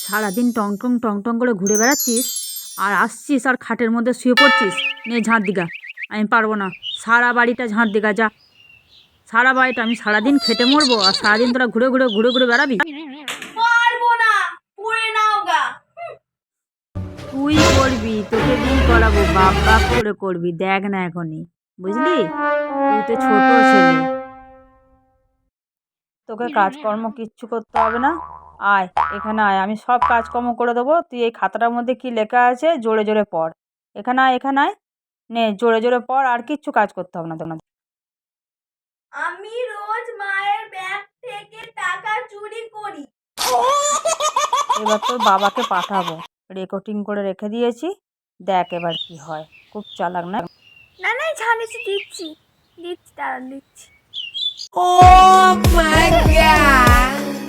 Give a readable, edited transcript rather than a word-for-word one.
সারাদিন টং টং টং টং করে ঘুরে বেড়াচ্ছিস আর আসছিস আর খাটের মধ্যে শুয়ে পড়ছিস। নে ঝাঁট দিগা। আমি পারবো না। সারা বাড়িটা ঝাঁট দিগা যা। সারা বাড়িটা আমি সারাদিন খেটে মরবো আর সারাদিন তোরা ঘুরে ঘুরে ঘুরে ঘুরে বেড়াবি। পারবো না, করে নাও গা। তুই করবি, তোকে দিয়েই করাবো, বাপ বাপ করে করবি, দেখ না এখনই, বুঝলি? তুই তো ছোট ছেলে, তোকে কাজকর্ম কিচ্ছু করতে হবে না। আয়, এখানে আয়, আমি সব কাজকর্ম করে দেবো। তুই এই খাতাটার মধ্যে কি লেখা আছে জোরে জোরে পড়। এখানে আয়, এখানে আয়। নে জোরে জোরে পড়, আর কিচ্ছু কাজ করতে হবে না তোমার। আমি রোজ মায়ের ব্যাগ থেকে টাকা চুরি করি। এবার তোর বাবাকে পাঠাবো, রেকর্ডিং করে রেখে দিয়েছি, দেখ এবার কি হয়। খুব চালাক না? না না, ঝালিছি, দিচ্ছি দিচ্ছি, দাঁড়ান দিচ্ছি। Oh my god!